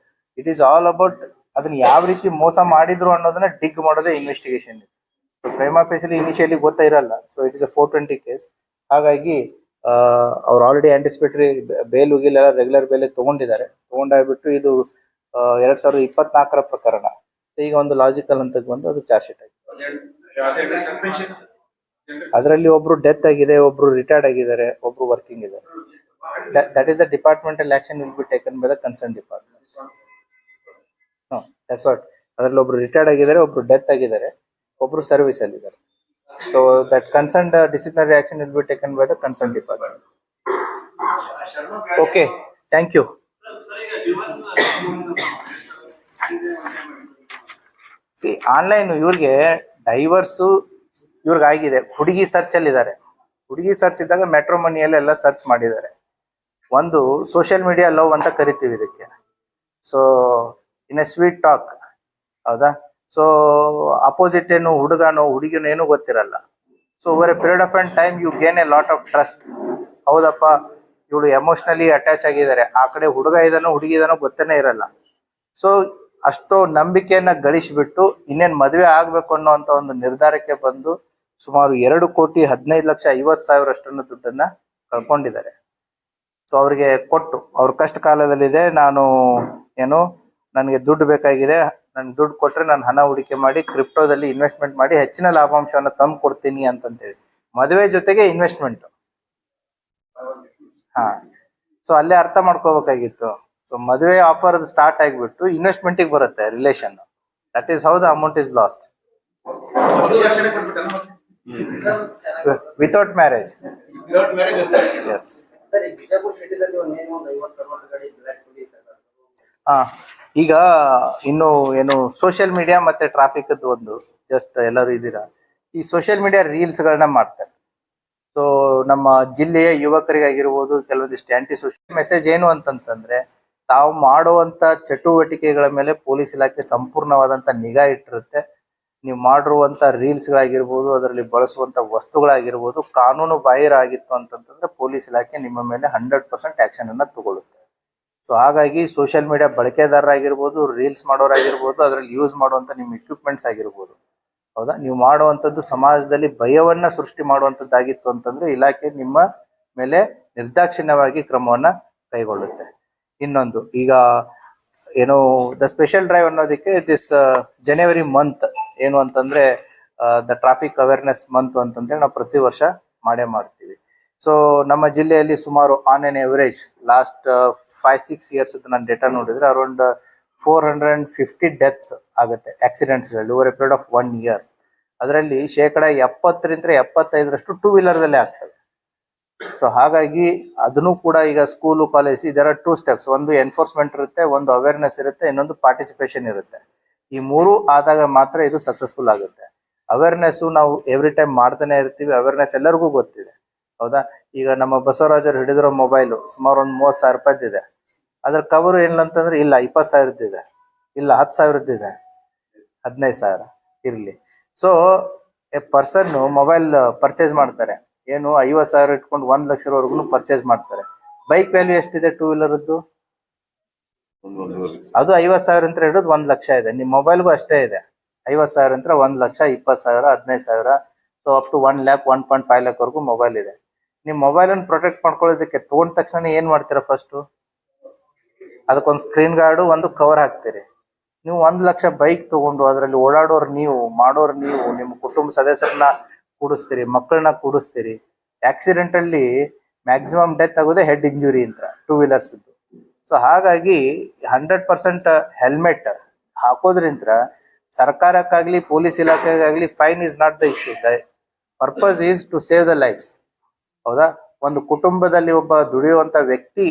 it is all about ಅದನ್ನ ಯಾವ ರೀತಿ ಮೋಸ ಮಾಡಿದ್ರು ಅನ್ನೋದನ್ನ ಡಿಗ್ ಮಾಡೋದೇ ಇನ್ವೆಸ್ಟಿಗೇಷನ್. ಪ್ರೈಮಾ ಫೇಸಿಲಿ ಇನಿಷಿಯಲಿ ಗೊತ್ತಾ ಇರಲ್ಲ. So it is a 420 case. ಹಾಗಾಗಿ ಅವ್ರು ಆಲ್ರೆಡಿ ಆಂಟಿಸಿಪೇಟರಿ ಬೇಲ್ ಉಗಿಲೆಲ್ಲ ರೆಗ್ಯುಲರ್ ಬೇಲೆ ತಗೊಂಡಾಗ್ಬಿಟ್ಟು ಇದು 2024 ಪ್ರಕರಣ. ಈಗ ಒಂದು ಲಾಜಿಕಲ್ ಅಂತ ಬಂದು ಅದು ಚಾರ್ಜ್ ಶೀಟ್ ಆಗಿದೆ. ಅದರಲ್ಲಿ ಒಬ್ರು ಡೆತ್ ಆಗಿದೆ, ಒಬ್ರು ರಿಟೈರ್ಡ್ ಆಗಿದ್ದಾರೆ, ಒಬ್ರು ವರ್ಕಿಂಗ್ ಇದ್ದಾರೆ. That is the departmental action will be taken by the concern department. That's what. ಅದರಲ್ಲಿ ಒಬ್ರು ರಿಟೈರ್ಡ್ ಆಗಿದ್ದಾರೆ, ಒಬ್ರು ಡೆತ್ ಆಗಿದ್ದಾರೆ, ಒಬ್ರು ಸರ್ವಿಸ್ ಅಲ್ಲಿ ಇದ್ದಾರೆ. So that concern disciplinary action will be taken by the concern department. Okay, thank you. See online ಇವ್ರಿಗೆ divorce ಇವ್ರಿಗಾಗಿದೆ. ಹುಡುಗಿ ಸರ್ಚ್ ಅಲ್ಲಿ ಇದ್ದಾರೆ. ಹುಡುಗಿ ಸರ್ಚ್ ಇದ್ದಾಗ ಮೆಟ್ರೋಮನಿಯಲ್ಲಿ ಎಲ್ಲ ಸರ್ಚ್ ಮಾಡಿದ್ದಾರೆ. ಒಂದು ಸೋಷಿಯಲ್ ಮೀಡಿಯಾ ಲವ್ ಅಂತ ಕರಿತೀವಿ ಇದಕ್ಕೆ. So in a sweet talk, ಹೌದಾ. ಸೊ ಅಪೋಸಿಟ್ ಏನು ಹುಡುಗನೋ ಹುಡುಗಿನೋ ಏನೂ ಗೊತ್ತಿರಲ್ಲ. So over a period of and time you gain a lot of trust. ಹೌದಪ್ಪ, ಇವಳು ಎಮೋಷನಲಿ ಅಟ್ಯಾಚ್ ಆಗಿದ್ದಾರೆ, ಆ ಕಡೆ ಹುಡುಗ ಇದಾನೋ ಹುಡುಗಿ ಇದಾನೋ ಗೊತ್ತೇನೆ ಇರಲ್ಲ. ಸೊ ಅಷ್ಟೋ ನಂಬಿಕೆಯನ್ನ ಗಳಿಸಿಬಿಟ್ಟು ಇನ್ನೇನ್ ಮದುವೆ ಆಗ್ಬೇಕು ಅನ್ನೋಂತ ಒಂದು ನಿರ್ಧಾರಕ್ಕೆ ಬಂದು ಸುಮಾರು 2,15,50,50,000 ಅಷ್ಟನ್ನು ದುಡ್ಡನ್ನ ಕಳ್ಕೊಂಡಿದ್ದಾರೆ. ಸೊ ಅವ್ರಿಗೆ ಕೊಟ್ಟು ಅವ್ರ ಕಷ್ಟ ಕಾಲದಲ್ಲಿದೆ, ನಾನು ಏನು ನನಗೆ ದುಡ್ಡು ಬೇಕಾಗಿದೆ, ನನ್ಗೆ ದುಡ್ಡು ಕೊಟ್ರೆ ನಾನು ಹಣ ಹೂಡಿಕೆ ಮಾಡಿ ಕ್ರಿಪ್ಟೋದಲ್ಲಿ ಇನ್ವೆಸ್ಟ್ಮೆಂಟ್ ಮಾಡಿ ಹೆಚ್ಚಿನ ಲಾಭಾಂಶವನ್ನು ತಂದು ಕೊಡ್ತೀನಿ ಅಂತಂತೇಳಿ. ಮದುವೆ ಜೊತೆಗೆ ಇನ್ವೆಸ್ಟ್ಮೆಂಟ್. ಹಾ, ಸೊ ಅಲ್ಲೇ ಅರ್ಥ ಮಾಡ್ಕೋಬೇಕಾಗಿತ್ತು. ಸೊ ಮದುವೆ ಆಫರ್ ಸ್ಟಾರ್ಟ್ ಆಗಿಬಿಟ್ಟು ಇನ್ವೆಸ್ಟ್ಮೆಂಟಿಗೆ ಬರುತ್ತೆ relation. That is how the amount is lost ರಕ್ಷಣೆ ಕೊಟ್ಬಿಟ್ಟಲ್ಲ ಮತ್ತೆ without marriage. Without marriage. Yes. Sir, ಈ ಬಿಜಾಪುರ ಸಿಟಿದಲ್ಲಿ ಒಂದು 50-60 ಗಾಡಿ ಬ್ಲಾಕ್ ಹೊಡಿತಾರೆ. ಹಾ, ಈಗ ಇನ್ನು ಏನು ಸೋಷಿಯಲ್ ಮೀಡಿಯಾ ಮತ್ತೆ ಟ್ರಾಫಿಕ್ ಒಂದು ಜಸ್ಟ್ ಎಲ್ಲರೂ ಇದ್ದೀರಾ, ಈ ಸೋಷಿಯಲ್ ಮೀಡಿಯಾ ರೀಲ್ಸ್ ಗಳನ್ನ ಮಾಡ್ತಾರೆ. ಸೊ ನಮ್ಮ ಜಿಲ್ಲೆಯ ಯುವಕರಿಗಾಗಿರ್ಬೋದು ಕೆಲವೊಂದಿಷ್ಟು ಆಂಟಿ ಸೋಷಿಯಲ್ ಮೆಸೇಜ್ ಏನು ಅಂತಂತಂದ್ರೆ, ತಾವು ಮಾಡುವಂತ ಚಟುವಟಿಕೆಗಳ ಮೇಲೆ ಪೊಲೀಸ್ ಇಲಾಖೆ ಸಂಪೂರ್ಣವಾದಂತ ನಿಗಾ ಇಟ್ಟಿರುತ್ತೆ. ನೀವು ಮಾಡಿರುವಂತ ರೀಲ್ಸ್ ಗಳಾಗಿರ್ಬೋದು, ಅದರಲ್ಲಿ ಬಳಸುವಂತ ವಸ್ತುಗಳಾಗಿರ್ಬೋದು ಕಾನೂನು ಬಾಹಿರ ಆಗಿತ್ತು ಅಂತಂತಂದ್ರೆ ಪೊಲೀಸ್ ಇಲಾಖೆ ನಿಮ್ಮ ಮೇಲೆ 100% ಆಕ್ಷನ್ ಅನ್ನ ತಗೊಳುತ್ತೆ. ಸೊ ಹಾಗಾಗಿ ಸೋಷಿಯಲ್ ಮೀಡಿಯಾ ಬಳಕೆದಾರರಾಗಿರ್ಬೋದು, ರೀಲ್ಸ್ ಮಾಡೋರಾಗಿರ್ಬೋದು, ಅದರಲ್ಲಿ ಯೂಸ್ ಮಾಡುವಂತ ನಿಮ್ಮ ಇಕ್ವಿಪ್ಮೆಂಟ್ಸ್ ಆಗಿರ್ಬೋದು, ಹೌದಾ, ನೀವು ಮಾಡುವಂಥದ್ದು ಸಮಾಜದಲ್ಲಿ ಭಯವನ್ನ ಸೃಷ್ಟಿ ಮಾಡುವಂಥದ್ದಾಗಿತ್ತು ಅಂತಂದ್ರೆ ಇಲಾಖೆ ನಿಮ್ಮ ಮೇಲೆ ನಿರ್ದಾಕ್ಷಿಣ್ಯವಾಗಿ ಕ್ರಮವನ್ನ ಕೈಗೊಳ್ಳುತ್ತೆ. ಇನ್ನೊಂದು, ಈಗ ಏನು ದ ಸ್ಪೆಷಲ್ ಡ್ರೈವ್ ಅನ್ನೋದಕ್ಕೆ ದಿಸ್ ಜನವರಿ ಮಂತ್ ಏನು ಅಂತಂದ್ರೆ ದ ಟ್ರಾಫಿಕ್ ಅವೇರ್ನೆಸ್ ಮಂತ್ ಅಂತಂದೇಳಿ ನಾವು ಪ್ರತಿ ವರ್ಷ ಮಾಡೇ ಮಾಡ್ತೀವಿ. ಸೊ ನಮ್ಮ ಜಿಲ್ಲೆಯಲ್ಲಿ ಸುಮಾರು on an average last 5-6 years ನಾನು ಡೇಟಾ ನೋಡಿದ್ರೆ ಅರೌಂಡ್ 450 ಡೆತ್ಸ್ ಆಗುತ್ತೆ ಆಕ್ಸಿಡೆಂಟ್ಸ್ಗಳಲ್ಲಿ over a period of 1 year. ಅದರಲ್ಲಿ 70-75% ಟೂ ವೀಲರ್ದಲ್ಲೇ ಆಗ್ತವೆ. ಸೊ ಹಾಗಾಗಿ ಅದನ್ನು ಕೂಡ ಈಗ ಸ್ಕೂಲು ಕಾಲೇಜ್ ಇದರ 2 steps, ಒಂದು ಎನ್ಫೋರ್ಸ್ಮೆಂಟ್ ಇರುತ್ತೆ, ಒಂದು ಅವೇರ್ನೆಸ್ ಇರುತ್ತೆ, ಇನ್ನೊಂದು ಪಾರ್ಟಿಸಿಪೇಷನ್ ಇರುತ್ತೆ. ಈ ಮೂರು ಆದಾಗ ಮಾತ್ರ ಇದು ಸಕ್ಸಸ್ಫುಲ್ ಆಗುತ್ತೆ. ಅವೇರ್ನೆಸ್ ನಾವು ಎವ್ರಿ ಟೈಮ್ ಮಾಡ್ತಾನೆ ಇರ್ತೀವಿ, ಅವೇರ್ನೆಸ್ ಎಲ್ಲರಿಗೂ ಗೊತ್ತಿದೆ, ಹೌದಾ. ಈಗ ನಮ್ಮ ಬಸವರಾಜರು ಹಿಡಿದಿರೋ ಮೊಬೈಲು ಸುಮಾರು ಒಂದು 30,000 ರೂಪಾಯಿದಿದೆ. ಅದ್ರ ಕವರು ಏನಂತಂದ್ರೆ ಇಲ್ಲ 20,000 ಇದೆ, ಇಲ್ಲ 10,000 ಇದೆ, 15,000 ಇರ್ಲಿ. So A person mobile purchase ಮಾಡ್ತಾರೆ, ಏನು 50,000 ಇಟ್ಕೊಂಡು 1 ಲಕ್ಷವರೆಗೂ ಪರ್ಚೇಸ್ ಮಾಡ್ತಾರೆ. ಬೈಕ್ ವ್ಯಾಲ್ಯೂ ಎಷ್ಟಿದೆ ಟೂ ವೀಲರ್ದು? ಅದು 50,000 ಅಂತ ಹಿಡಿದು 1 ಲಕ್ಷ ಇದೆ. ನಿಮ್ಮ ಮೊಬೈಲ್ಗೂ ಅಷ್ಟೇ ಇದೆ. 50,000 ಅಂತ 1 lakh, 20,000, 15,000, so up to 1 lakh 1.5 lakh ವರೆಗೂ ಮೊಬೈಲ್ ಇದೆ. ನಿಮ್ಮ ಮೊಬೈಲ್ ಅನ್ನು ಪ್ರೊಟೆಕ್ಟ್ ಮಾಡ್ಕೊಳ್ಳೋದಕ್ಕೆ ತಗೊಂಡ ತಕ್ಷಣ ಏನ್ ಮಾಡ್ತೀರಾ? ಫಸ್ಟ್ ಅದಕ್ಕೊಂದು ಸ್ಕ್ರೀನ್ ಗಾರ್ಡು, ಒಂದು ಕವರ್ ಹಾಕ್ತೀರಿ. ನೀವು 1 ಲಕ್ಷ ಬೈಕ್ ತಗೊಂಡು ಅದರಲ್ಲಿ ಓಡಾಡೋರು ನೀವು, ಮಾಡೋರು ನೀವು, ನಿಮ್ಮ ಕುಟುಂಬ ಸದಸ್ಯರನ್ನ ಕೂಡಿಸ್ತೀರಿ, ಮಕ್ಕಳನ್ನ ಕೂಡಿಸ್ತೀರಿ. ಆಕ್ಸಿಡೆಂಟ್ ಅಲ್ಲಿ ಮ್ಯಾಕ್ಸಿಮಮ್ ಡೆತ್ ಆಗೋದೇ ಹೆಡ್ ಇಂಜುರಿ ಅಂತ ಟೂ ವೀಲರ್ಸ್. ಸೊ ಹಾಗಾಗಿ 100% ಹೆಲ್ಮೆಟ್ ಹಾಕೋದ್ರಿಂದ ಸರ್ಕಾರಕ್ಕಾಗ್ಲಿ ಪೊಲೀಸ್ ಇಲಾಖೆಗಾಗ್ಲಿ fine is not the issue. The purpose is to save the lives, ಹೌದಾ. ಒಂದು ಕುಟುಂಬದಲ್ಲಿ ಒಬ್ಬ ದುಡಿಯುವಂತ ವ್ಯಕ್ತಿ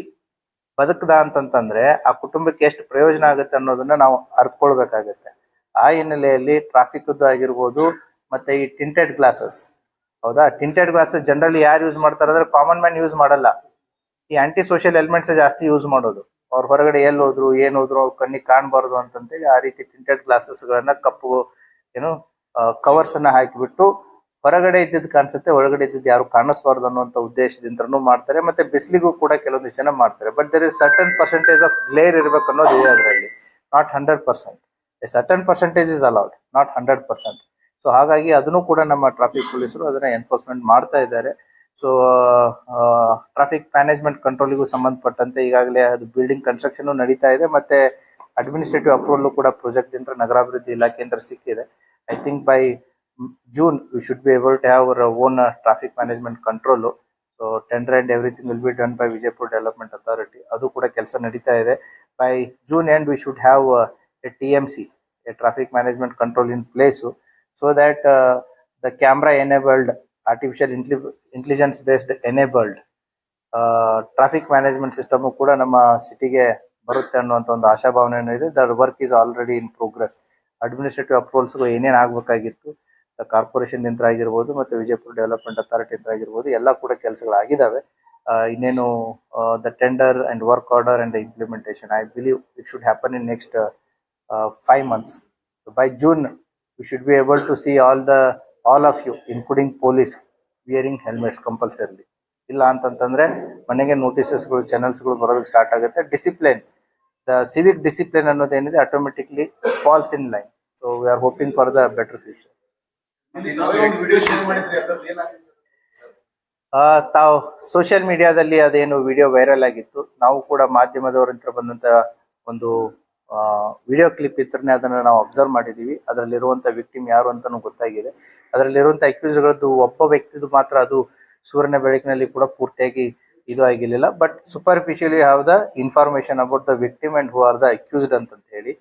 ಬದುಕದ ಅಂತಂತಂದ್ರೆ ಆ ಕುಟುಂಬಕ್ಕೆ ಎಷ್ಟು ಪ್ರಯೋಜನ ಆಗುತ್ತೆ ಅನ್ನೋದನ್ನ ನಾವು ಅರ್ಥಕೊಳ್ಬೇಕಾಗತ್ತೆ. ಆ ಹಿನ್ನೆಲೆಯಲ್ಲಿ ಟ್ರಾಫಿಕ್ ಆಗಿರ್ಬೋದು, ಮತ್ತೆ ಈ ಟಿಂಟೆಡ್ ಗ್ಲಾಸಸ್, ಹೌದಾ. ಟಿಂಟೆಡ್ ಗ್ಲಾಸಸ್ ಜನರಲಿ ಯಾರು ಯೂಸ್ ಮಾಡ್ತಾರೆ ಅಂದ್ರೆ ಕಾಮನ್ ಮ್ಯಾನ್ ಯೂಸ್ ಮಾಡಲ್ಲ. ಈ ಆಂಟಿ ಸೋಷಿಯಲ್ ಎಲಿಮೆಂಟ್ಸ್ ಜಾಸ್ತಿ ಯೂಸ್ ಮಾಡೋದು. ಅವ್ರ ಹೊರಗಡೆ ಎಲ್ಲಿ ಹೋದ್ರು ಏನ್ ಹೋದ್ರು ಅವ್ರ ಕಣ್ಣಿಗೆ ಕಾಣಬಾರ್ದು ಅಂತಂತೇಳಿ ಆ ರೀತಿ ಟಿಂಟೆಡ್ ಗ್ಲಾಸಸ್ ಗಳನ್ನ ಕಪ್ಪು ಏನು ಕವರ್ಸ್ ಅನ್ನ ಹಾಕಿಬಿಟ್ಟು ಹೊರಗಡೆ ಇದ್ದಿದ್ದು ಕಾಣಿಸುತ್ತೆ, ಒಳಗಡೆ ಇದ್ದಿದ್ದು ಯಾರು ಕಾಣಿಸ್ಬಾರ್ದು ಅನ್ನುವಂತ ಉದ್ದೇಶದಿಂದನೂ ಮಾಡ್ತಾರೆ. ಮತ್ತೆ ಬಿಸಿಲಿಗೂ ಕೂಡ ಕೆಲವೊಂದಿಷ್ಟು ಜನ ಮಾಡ್ತಾರೆ. But there is certain percentage of glare ಇರ್ಬೇಕು ಅನ್ನೋದು ಇದೆ ಅದರಲ್ಲಿ, not 100%. A certain percentage is allowed, not 100%. So ಹಾಗಾಗಿ ಅದನ್ನು ಕೂಡ ನಮ್ಮ ಟ್ರಾಫಿಕ್ ಪೊಲೀಸರು ಅದನ್ನ ಎನ್ಫೋರ್ಸ್ಮೆಂಟ್ ಮಾಡ್ತಾ ಇದ್ದಾರೆ. ಸೊ ಟ್ರಾಫಿಕ್ ಮ್ಯಾನೇಜ್ಮೆಂಟ್ ಕಂಟ್ರೋಲಿಗೂ ಸಂಬಂಧಪಟ್ಟಂತೆ ಈಗಾಗಲೇ ಅದು ಬಿಲ್ಡಿಂಗ್ ಕನ್ಸ್ಟ್ರಕ್ಷನ್ ನಡೀತಾ ಇದೆ. ಮತ್ತೆ ಅಡ್ಮಿನಿಸ್ಟ್ರೇಟಿವ್ ಅಪ್ರೂವಲ್ ಕೂಡ ಪ್ರಾಜೆಕ್ಟ್ ನಗರಾಭಿವೃದ್ಧಿ ಇಲಾಖೆಯಿಂದ ಸಿಕ್ಕಿದೆ. I think by June we should be able to have our own traffic management control. So tender and everything will be done by Vijaypur Development Authority. ಅದು ಕೂಡ ಕೆಲಸ ನಡೀತಾ ಇದೆ. By June end we should have a TMC, a traffic management control in place, so that the camera enabled, artificial intelligence based enabled traffic management system ಕೂಡ ನಮ್ಮ ಸಿಟಿಗೆ ಬರುತ್ತೆ ಅನ್ನುವಂಥ ಒಂದು ಆಶಾಭಾವನೆ ಇದೆ. That work is already in progress. Administrative approvals ಏನೇನು ಆಗ್ಬೇಕಾಗಿತ್ತು corporation ಯಂತ್ರ ಆಗಿರ್ಬೋದು ಮತ್ತು ವಿಜಯಪುರ ಡೆವಲಪ್ಮೆಂಟ್ ಅಥಾರಿಟಿ ಯಂತ್ರ ಆಗಿರ್ಬೋದು ಎಲ್ಲ ಕೂಡ ಕೆಲಸಗಳಾಗಿದ್ದಾವೆ. ಇನ್ನೇನು the tender and work order and the implementation I believe it should happen in next 5 months. So by June we should be able to see all of you including police wearing helmets compulsorily. ಇಲ್ಲ ಅಂತಂತಂದ್ರೆ ಮನೆಗೆ ನೋಟಿಸಸ್ಗಳು ಚಾನಲ್ಸ್ಗಳು ಬರೋದಕ್ಕೆ start ಆಗುತ್ತೆ. Discipline, the civic discipline ಅನ್ನೋದೇನಿದೆ automatically falls in line. So we are hoping for the better future. ನಾವೇ ಒಂದು video share ಮಾಡಿದ್ರಿ, ಅದ್ರಲ್ಲಿ ಏನಾಗಿದೆ? ತಾವು ಸೋಷಿಯಲ್ ಮೀಡಿಯಾದಲ್ಲಿ ಅದೇನು ವಿಡಿಯೋ ವೈರಲ್ ಆಗಿತ್ತು, ನಾವು ಕೂಡ ಮಾಧ್ಯಮದವರಿಂದ ಬಂದಂತ ಒಂದು ವಿಡಿಯೋ ಕ್ಲಿಪ್ ಇತ್ತರನೇ ಅದನ್ನು ನಾವು ಅಬ್ಸರ್ವ್ ಮಾಡಿದೀವಿ. ಅದರಲ್ಲಿರುವಂತ ವಿಕ್ಟಿಮ್ ಯಾರು ಅಂತಾನೂ ಗೊತ್ತಾಗಿದೆ. ಅದರಲ್ಲಿರುವಂತ ಅಕ್ಯೂಸ್ಗಳದ್ದು ಒಬ್ಬ ವ್ಯಕ್ತಿದು ಮಾತ್ರ ಅದು ಸೂರ್ಯನ ಬೆಳಕಿನಲ್ಲಿ ಕೂಡ ಪೂರ್ತಿಯಾಗಿ ಇದು ಆಗಿರ್ಲಿಲ್ಲ. But superficially have the information about the victim and who are the accused ಅಂತ ಹೇಳಿ.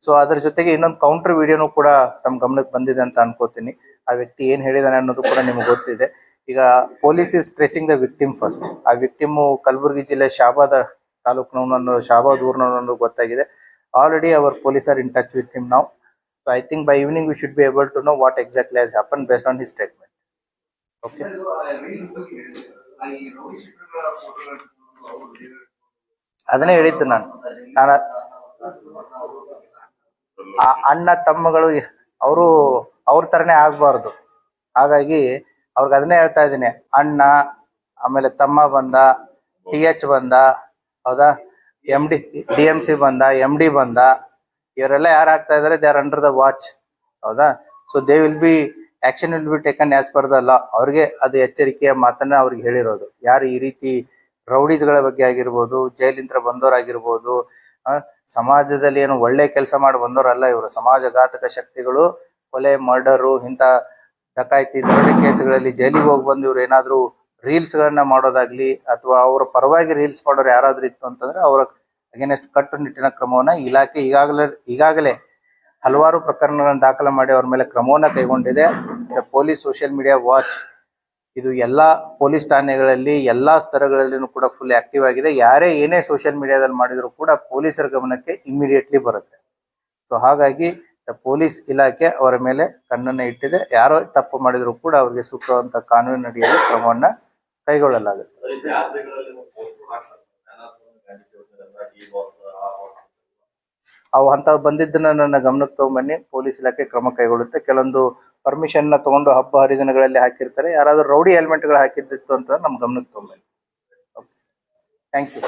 ಸೊ ಅದ್ರ ಜೊತೆಗೆ ಇನ್ನೊಂದು ಕೌಂಟರ್ ವಿಡಿಯೋನು ಕೂಡ ತಮ್ಮ ಗಮನಕ್ಕೆ ಬಂದಿದೆ ಅಂತ ಅನ್ಕೋತೀನಿ. ಆ ವ್ಯಕ್ತಿ ಏನ್ ಹೇಳಿದಾನೆ ಅನ್ನೋದು ಕೂಡ ನಿಮ್ಗೆ ಗೊತ್ತಿದೆ. ಈಗ police is tracing the victim first. ಆ ವಿಕ್ಟಿಮ್ ಕಲಬುರಗಿ ಜಿಲ್ಲೆ ಶಾಬಾದ ತಾಲೂಕಿನವನನ್ನು, ಶಾಬಾದ್ ಊರಿನವನನ್ನು ಗೊತ್ತಾಗಿದೆ. Already our police are in touch with him now. So I think by evening we should be able to know what exactly has happen based on his statement. Okay, ಅದನ್ನೇ ಹೇಳಿದ್ದು ನಾನು ಆ ಅಣ್ಣ ತಮ್ಮಗಳು ಅವರು ಅವ್ರ ತರನೇ ಆಗ್ಬಾರ್ದು. ಹಾಗಾಗಿ ಅವ್ರಿಗೆ ಅದನ್ನೇ ಹೇಳ್ತಾ ಇದ್ದೀನಿ. ಅಣ್ಣ, ಆಮೇಲೆ ತಮ್ಮ ಬಂದ, TH ಬಂದ, ಹೌದಾ, DMC ಬಂದ, MD ಬಂದ, ಇವರೆಲ್ಲ ಯಾರು ಆಗ್ತಾ ಇದಾರೆ, they are under the watch. ಹೌದಾ. So they will be action will be taken as per the law. ಅವ್ರಿಗೆ ಅದು ಎಚ್ಚರಿಕೆಯ ಮಾತನ್ನ ಅವ್ರಿಗೆ ಹೇಳಿರೋದು. ಯಾರು ಈ ರೀತಿ ರೌಡೀಸ್ಗಳ ಬಗ್ಗೆ ಆಗಿರ್ಬೋದು, ಜೈಲಿಂದ ಬಂದವರಾಗಿರ್ಬೋದು, ಸಮಾಜದಲ್ಲಿ ಏನು ಒಳ್ಳೆ ಕೆಲಸ ಮಾಡಿ ಬಂದವರಲ್ಲ ಇವರು. ಸಮಾಜಘಾತಕ ಶಕ್ತಿಗಳು, ಕೊಲೆ, ಮರ್ಡರು, ಇಂಥ ಡಕಾಯಿತಿ, ದರೋಡೆ ಕೇಸುಗಳಲ್ಲಿ ಜೈಲಿಗೆ ಹೋಗಿ ಬಂದು ಇವ್ರು ಏನಾದ್ರು ರೀಲ್ಸ್ ಗಳನ್ನ ಮಾಡೋದಾಗ್ಲಿ ಅಥವಾ ಅವರ ಪರವಾಗಿ ರೀಲ್ಸ್ ಮಾಡೋರು ಯಾರಾದ್ರೂ ಇತ್ತು ಅಂತಂದ್ರೆ ಅವರ ಅಗೇನೆಸ್ಟ್ ಕಟ್ಟುನಿಟ್ಟಿನ ಕ್ರಮವನ್ನ ಇಲಾಖೆ ಈಗಾಗಲೇ ಹಲವಾರು ಪ್ರಕರಣಗಳನ್ನು ದಾಖಲು ಮಾಡಿ ಅವ್ರ ಮೇಲೆ ಕ್ರಮವನ್ನ ಕೈಗೊಂಡಿದೆ. ಪೊಲೀಸ್ ಸೋಷಿಯಲ್ ಮೀಡಿಯಾ ವಾಚ್ ಇದು ಎಲ್ಲಾ ಪೊಲೀಸ್ ಠಾಣೆಗಳಲ್ಲಿ ಎಲ್ಲಾ ಸ್ತರಗಳಲ್ಲಿನೂ ಕೂಡ ಫುಲ್ ಆಕ್ಟಿವ್ ಆಗಿದೆ. ಯಾರೇ ಏನೇ ಸೋಷಿಯಲ್ ಮೀಡಿಯಾದಲ್ಲಿ ಮಾಡಿದ್ರು ಕೂಡ ಪೊಲೀಸರ ಗಮನಕ್ಕೆ ಇಮಿಡಿಯೇಟ್ಲಿ ಬರುತ್ತೆ. ಸೊ ಹಾಗಾಗಿ ಪೊಲೀಸ್ ಇಲಾಖೆ ಅವರ ಮೇಲೆ ಕಣ್ಣನ್ನ ಇಟ್ಟಿದೆ. ಯಾರೋ ತಪ್ಪು ಮಾಡಿದ್ರು ಕೂಡ ಅವರಿಗೆ ಸೂಕ್ತವಾದಂತ ಕಾನೂನಿನ ಅಡಿಯಲ್ಲಿ ಕ್ರಮವನ್ನ ಕೈಗೊಳ್ಳಲಾಗುತ್ತೆ. ಅವು ಅಂತ ಬಂದಿದ್ದನ್ನ ನನ್ನ ಗಮನಕ್ಕೆ ತಗೊಂಡ್ಬನ್ನಿ, ಪೊಲೀಸ್ ಇಲಾಖೆ ಕ್ರಮ ಕೈಗೊಳ್ಳುತ್ತೆ. ಕೆಲವೊಂದು ಪರ್ಮಿಷನ್ ನ ತಗೊಂಡು ಹಬ್ಬ ಹರಿದಿನಗಳಲ್ಲಿ ಹಾಕಿರ್ತಾರೆ. ಯಾರಾದ್ರೂ ರೌಡಿ ಎಲಿಮೆಂಟ್ ಗಳು ಹಾಕಿದ್ದಿತ್ತು ಅಂತ ನಮ್ ಗಮನಕ್ಕೆ ತಗೊಂಡ್ಬನ್ನಿ. Thank you.